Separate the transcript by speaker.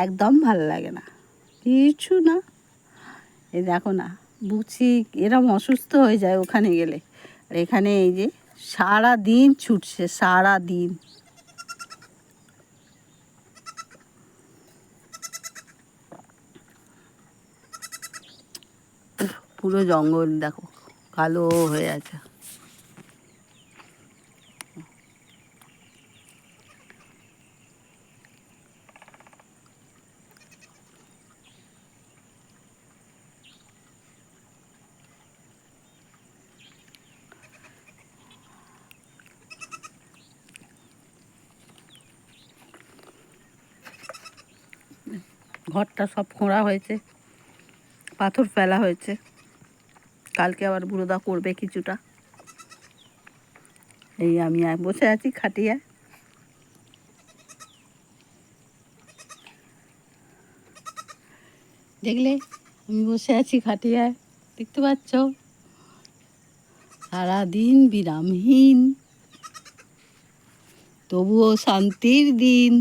Speaker 1: একদম ভালো লাগে না, কিছু না। এই দেখো না, বুঝছি এরম অসুস্থ হয়ে যায় ওখানে গেলে। আর এখানে এই যে সারা দিন ছুটছে, সারা দিন। পুরো জঙ্গল দেখো কালো হয়ে আছে। ঘরটা সব খোঁড়া হয়েছে, পাথর ফেলা হয়েছে। কালকে আবার বুড়োদা করবে কিছুটা। এই আমি বসে আছি খাটিয়ায়। দেখলে আমি বসে আছি খাটিয়ায়, দেখতে পাচ্ছ? সারাদিন বিরামহীন, তবুও শান্তির দিন।